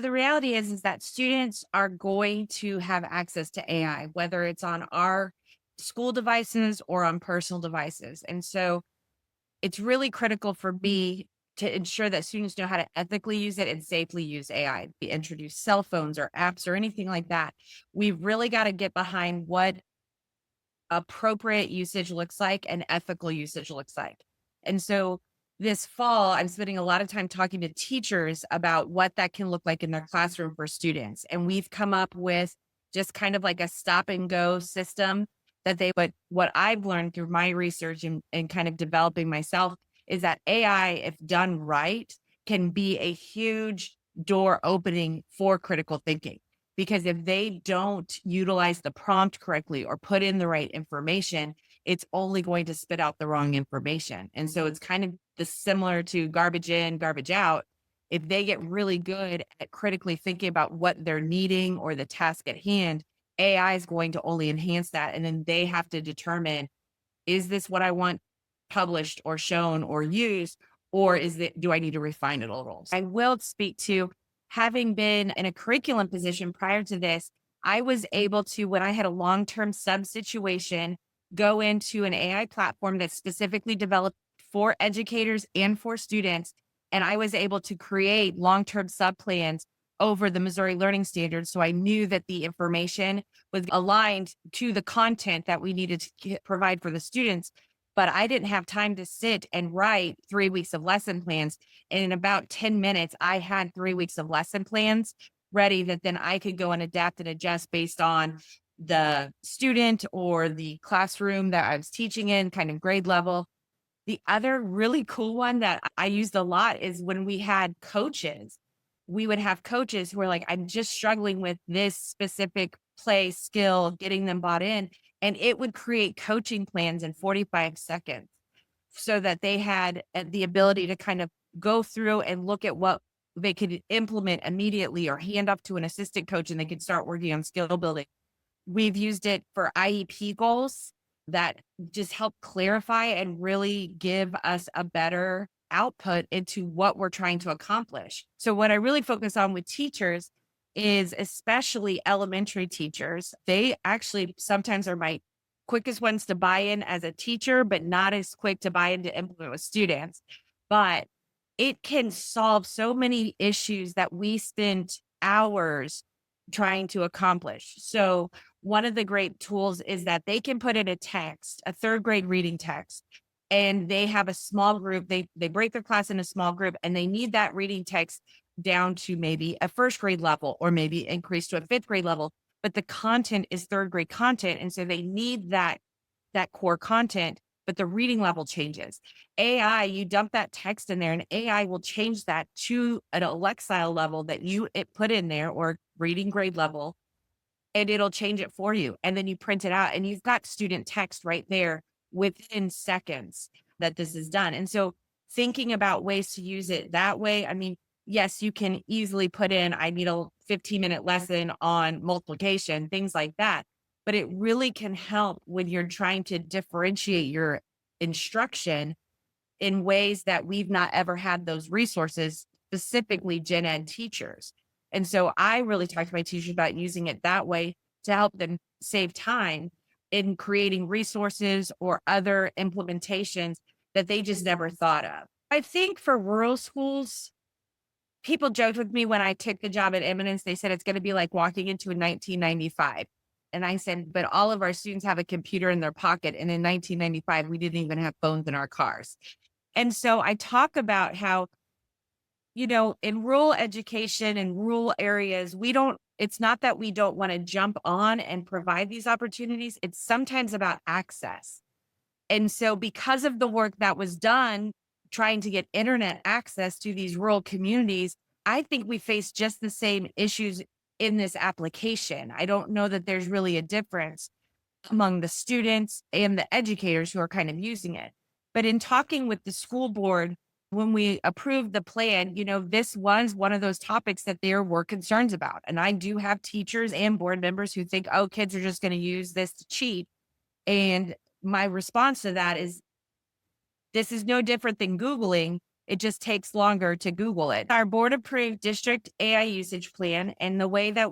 The reality is that students are going to have access to AI, whether it's on our school devices or on personal devices. And so it's really critical for me to ensure that students know how to ethically use it and safely use AI. We introduce cell phones or apps or anything like that. We've really got to get behind what appropriate usage looks like and ethical usage looks like. And so this fall, I'm spending a lot of time talking to teachers about what that can look like in their classroom for students. And we've come up with just kind of like a stop and go system that but what I've learned through my research and kind of developing myself is that AI, if done right, can be a huge door opening for critical thinking. Because if they don't utilize the prompt correctly or put in the right information, it's only going to spit out the wrong information. And so it's kind of similar to garbage in, garbage out. If they get really good at critically thinking about what they're needing or the task at hand, AI is going to only enhance that. And then they have to determine, is this what I want published or shown or used? Or do I need to refine it a little? I will speak to having been in a curriculum position prior to this. I was able to, when I had a long term sub situation, go into an AI platform that's specifically developed for educators and for students. And I was able to create long term sub plans over the Missouri Learning Standards. So I knew that the information was aligned to the content that we needed to provide for the students. But I didn't have time to sit and write 3 weeks of lesson plans. And in about 10 minutes, I had 3 weeks of lesson plans ready that then I could go and adapt and adjust based on the student or the classroom that I was teaching in, kind of grade level. The other really cool one that I used a lot is when we had coaches. We would have coaches who are like, I'm just struggling with this specific play skill, getting them bought in. And it would create coaching plans in 45 seconds so that they had the ability to kind of go through and look at what they could implement immediately or hand off to an assistant coach and they could start working on skill building. We've used it for IEP goals that just help clarify and really give us a better output into what we're trying to accomplish. So, what I really focus on with teachers is especially elementary teachers. They actually sometimes are my quickest ones to buy in as a teacher, but not as quick to buy in to implement with students. But it can solve so many issues that we spend hours trying to accomplish. So, one of the great tools is that they can put in a text, a third grade reading text, and they have a small group. They break their class in a small group and they need that reading text down to maybe a first grade level or maybe increase to a fifth grade level. But the content is third grade content. And so they need that core content, but the reading level changes. AI, you dump that text in there and AI will change that to an Alexa level that it put in there or reading grade level, and it'll change it for you. And then you print it out and you've got student text right there within seconds that this is done. And so thinking about ways to use it that way, I mean, yes, you can easily put in, I need a 15-minute lesson on multiplication, things like that. But it really can help when you're trying to differentiate your instruction in ways that we've not ever had those resources, specifically gen ed teachers. And so I really talk to my teachers about using it that way to help them save time in creating resources or other implementations that they just never thought of. I think for rural schools, people joked with me when I took the job at Eminence. They said it's going to be like walking into a 1995. And I said, but all of our students have a computer in their pocket. And in 1995, we didn't even have phones in our cars. And so I talk about how, in rural education and rural areas, it's not that we don't want to jump on and provide these opportunities. It's sometimes about access. And so because of the work that was done trying to get internet access to these rural communities, I think we face just the same issues in this application. I don't know that there's really a difference among the students and the educators who are kind of using it. But in talking with the school board, when we approved the plan, this was one of those topics that there were concerns about. And I do have teachers and board members who think, oh, kids are just going to use this to cheat. And my response to that is this is no different than Googling. It just takes longer to Google it. Our board approved district AI usage plan, and the way that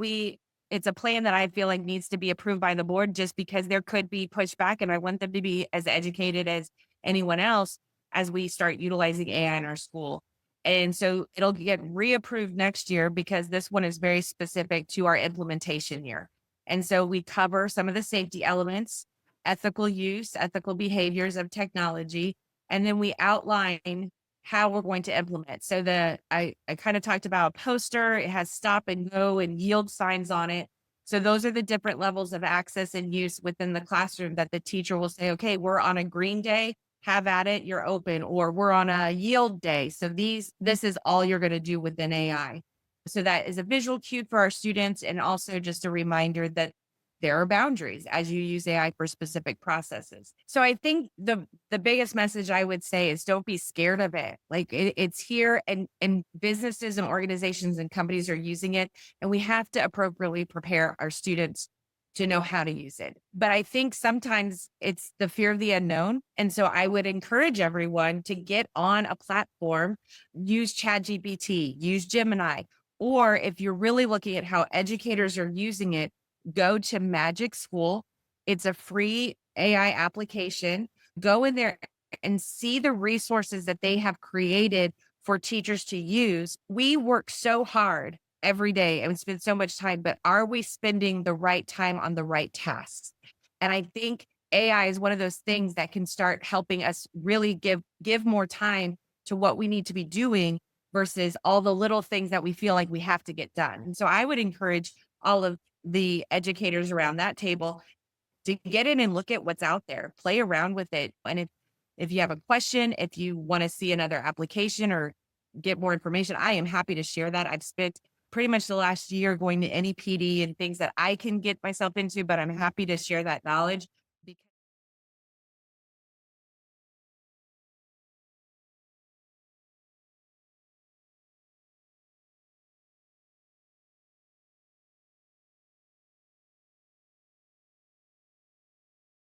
it's a plan that I feel like needs to be approved by the board just because there could be pushback, and I want them to be as educated as anyone else as we start utilizing AI in our school. And so it'll get reapproved next year because this one is very specific to our implementation year. And so we cover some of the safety elements, ethical use, ethical behaviors of technology, and then we outline how we're going to implement. So I kind of talked about a poster, it has stop and go and yield signs on it. So those are the different levels of access and use within the classroom that the teacher will say, okay, we're on a green day, have at it, you're open, or we're on a yield day. So this is all you're going to do within AI. So that is a visual cue for our students, and also just a reminder that there are boundaries as you use AI for specific processes. So I think the biggest message I would say is don't be scared of it. Like it's here, and businesses and organizations and companies are using it, and we have to appropriately prepare our students to know how to use it. But I think sometimes it's the fear of the unknown. And so I would encourage everyone to get on a platform, use ChatGPT, use Gemini, or if you're really looking at how educators are using it, go to Magic School. It's a free AI application. Go in there and see the resources that they have created for teachers to use. We work so hard every day and we spend so much time, but are we spending the right time on the right tasks? And I think AI is one of those things that can start helping us really give more time to what we need to be doing versus all the little things that we feel like we have to get done. And so I would encourage all of the educators around that table to get in and look at what's out there, play around with it. And if you have a question, if you want to see another application or get more information, I am happy to share that. I've spent pretty much the last year going to any PD and things that I can get myself into, but I'm happy to share that knowledge.